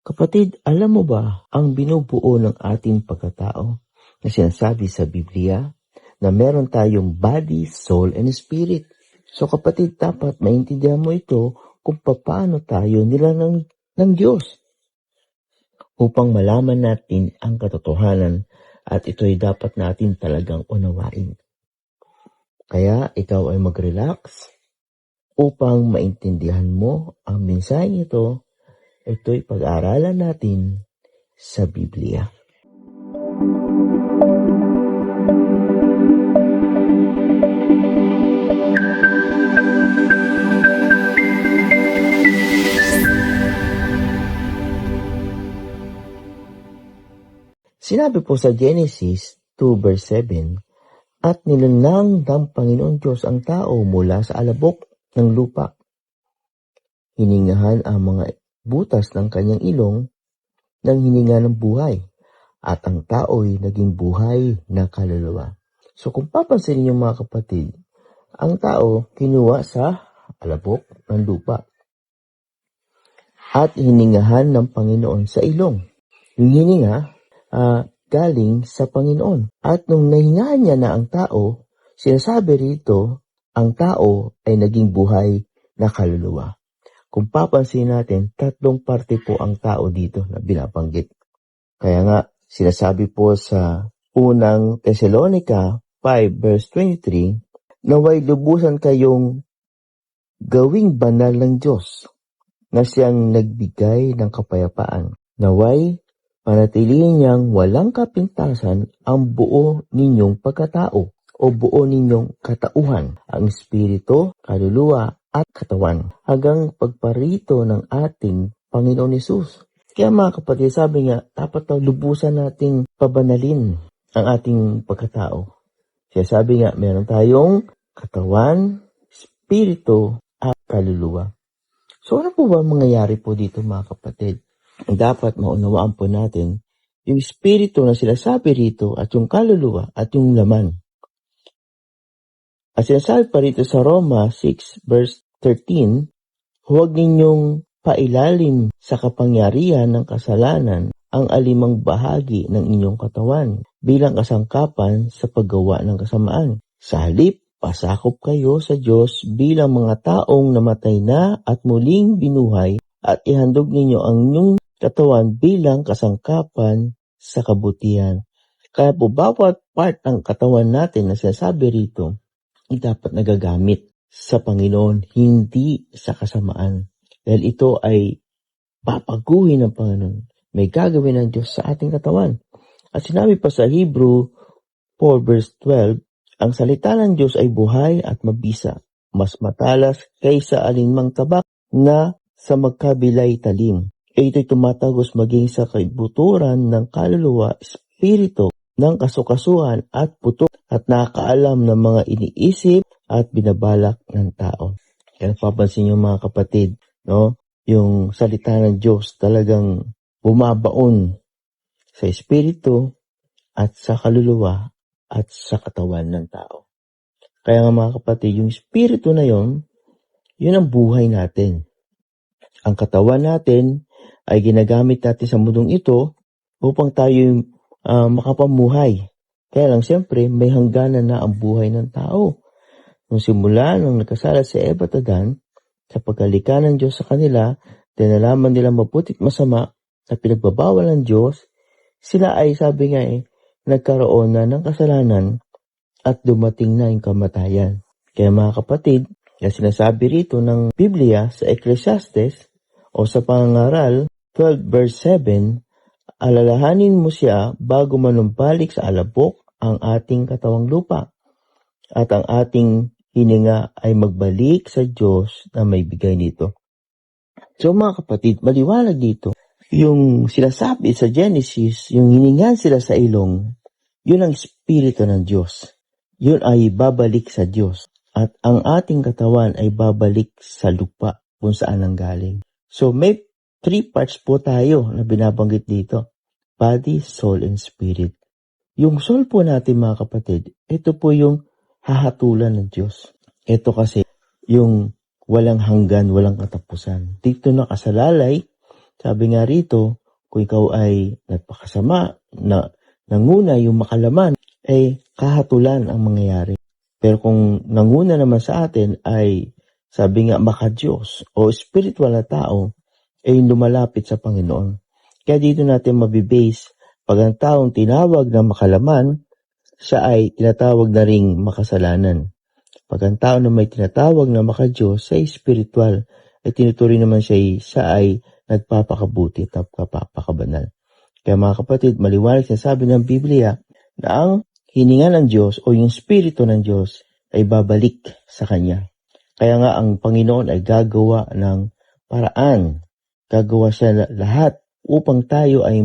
Kapatid, alam mo ba ang binubuo ng ating pagkatao na sinasabi sa Biblia na meron tayong body, soul, and spirit? So kapatid, dapat maintindihan mo ito kung paano tayo nilalang ng Diyos upang malaman natin ang katotohanan at ito'y dapat natin talagang unawain. Kaya ikaw ay mag-relax upang maintindihan mo ang mensahe ito. Ito'y pag-aaralan natin sa Biblia. Sinabi po sa Genesis 2 verse 7, "At nilalang ng Panginoon Diyos ang tao mula sa alabok ng lupa. Hiningahan ang mga butas ng kanyang ilong ng hininga ng buhay, at ang tao'y naging buhay na kaluluwa." So kung papansin niyo mga kapatid, ang tao kinuha sa alabok ng lupa at hiningahan ng Panginoon sa ilong. Yung hininga galing sa Panginoon. At nung nahingahan niya na ang tao, sinasabi rito, ang tao ay naging buhay na kaluluwa. Kung papansin natin, tatlong parte po ang tao dito na binabanggit. Kaya nga, sinasabi po sa unang Thessalonica 5 verse 23, "Naway lubusan kayong gawing banal ng Diyos na siyang nagbigay ng kapayapaan. Naway panatilihin niyang walang kapintasan ang buo ninyong pagkatao o buo ninyong katauhan, ang espiritu, kaluluwa at katawan, hanggang pagparito ng ating Panginoon Hesus." Kaya mga kapatid, sabi nga, dapat lubusan nating pabanalin ang ating pagkatao. Kaya sabi nga, meron tayong katawan, espiritu at kaluluwa. So ano po ba mangyayari po dito mga kapatid? Dapat maunawaan po natin yung espiritu na sinasabi rito at yung kaluluwa at yung laman. At sinasabi pa rito sa Roma 6 verse 13, "Huwag ninyong pailalim sa kapangyarihan ng kasalanan ang alimang bahagi ng inyong katawan bilang kasangkapan sa paggawa ng kasamaan. Sa halip, pasakop kayo sa Diyos bilang mga taong namatay na at muling binuhay, at ihandog ninyo ang inyong katawan bilang kasangkapan sa kabutihan." Kaya po bawat part ng katawan natin na sinasabi rito ay dapat nagagamit sa Panginoon, hindi sa kasamaan. Dahil ito ay papaguhin ng Panginoon. May gagawin ng Diyos sa ating katawan. At sinabi pa sa Hebrew 4 verse 12, "Ang salita ng Diyos ay buhay at mabisa, mas matalas kaysa alinmang tabak na sa magkabilay talim. Ito'y tumatagos maging sa kaibuturan ng kaluluwa, espiritu, ng kasukasuhan at putok, at nakakaalam ng mga iniisip at binabalak ng tao." Kaya papansin niyo mga kapatid, no? Yung salita ng Diyos talagang bumabaon sa espiritu at sa kaluluwa at sa katawan ng tao. Kaya nga mga kapatid, yung espiritu na yun ang buhay natin. Ang katawan natin ay ginagamit natin sa mundong ito upang tayo makapamuhay. Kaya lang siyempre may hangganan na ang buhay ng tao. Nung simula, nung nagkasala si Eva at Adan, sa pagkalika ng Diyos sa kanila, dahil nalaman nila mabuti at masama na pinagbabawal ng Diyos, sila ay sabi nga nagkaroon na ng kasalanan at dumating na yung kamatayan. Kaya mga kapatid, kaya sinasabi rito ng Biblia sa Ecclesiastes o sa Pangaral 12 verse 7, "Alalahanin mo siya bago manumbalik sa alabok ang ating katawang lupa, at ang ating hininga ay magbalik sa Diyos na may bigay nito." So mga kapatid, maliwanag dito, yung sinasabi sa Genesis, yung hiningan sila sa ilong, yun ang espiritu ng Diyos. Yun ay babalik sa Diyos. At ang ating katawan ay babalik sa lupa kung saan nanggaling. So may 3 parts po tayo na binabanggit dito: body, soul, and spirit. Yung soul po natin mga kapatid, ito po yung hahatulan ng Diyos. Ito kasi yung walang hanggan, walang katapusan. Dito nakasalalay Sabi nga rito, kung ikaw ay nagpakasama, na nanguna yung makalaman, kahatulan ang mangyayari. Pero kung nanguna naman sa atin ay, sabi nga, maka-Diyos o spiritual na tao, lumalapit sa Panginoon. Kaya dito natin mabibase, pag ang taong tinawag na makalaman, siya ay tinatawag na ring makasalanan. Pag ang tao na may tinatawag na maka-Diyos, siya ay spiritual, tinuturing naman siya ay nagpapakabuti at nagpapakabanal. Kaya mga kapatid, maliwanag sinasabi ng Biblia na ang hininga ng Diyos o yung Espiritu ng Diyos ay babalik sa Kanya. Kaya nga ang Panginoon ay gagawa ng paraan. Gagawa siya lahat upang tayo ay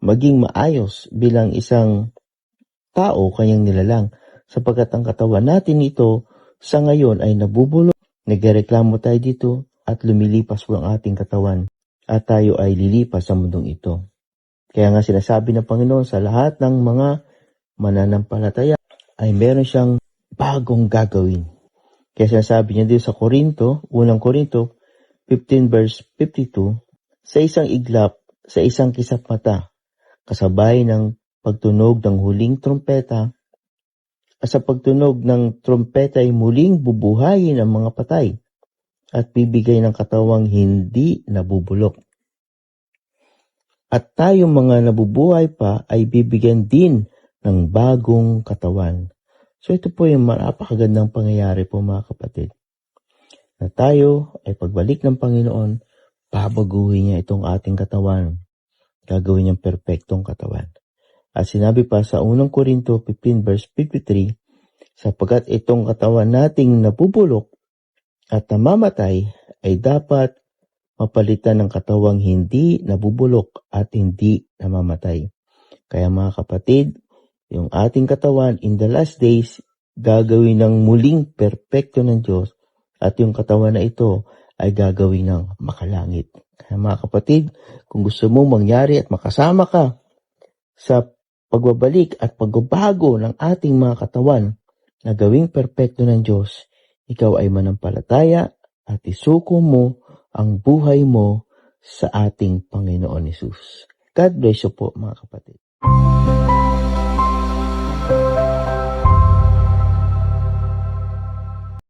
maging maayos bilang isang tao kanyang nilalang. Sapagkat ang katawan natin ito sa ngayon ay nabubulok, nagreklamo tayo dito at lumilipas po ang ating katawan at tayo ay lilipas sa mundong ito. Kaya nga sinasabi ng Panginoon sa lahat ng mga mananampalataya ay meron siyang bagong gagawin. Kaya sinasabi niya dito sa Korinto, unang Korinto 15 verse 52, sa isang iglap, sa isang kisap mata, kasabay ng pagtunog ng huling trompeta, at sa pagtunog ng trompeta ay muling bubuhayin ang mga patay at bibigay ng katawang hindi nabubulok. At tayong mga nabubuhay pa ay bibigyan din ng bagong katawan. So ito po yung napakagandang pangyayari po mga kapatid. Na tayo ay pagbalik ng Panginoon, babaguhin niya itong ating katawan. Gagawin niyang perpektong katawan. At sinabi pa sa unang Korinto 15 verse 53, sapagkat itong katawan nating nabubulok at namamatay ay dapat mapalitan ng katawang hindi nabubulok at hindi namamatay. Kaya mga kapatid, yung ating katawan in the last days, gagawin ng muling perpekto ng Diyos at yung katawan na ito ay gagawin ng makalangit. Kaya mga kapatid, kung gusto mong mangyari at makasama ka sa pagbabalik at pagbabago ng ating mga katawan na gawing perpekto ng Diyos, ikaw ay manampalataya at isuko mo ang buhay mo sa ating Panginoon Hesus. God bless you po mga kapatid.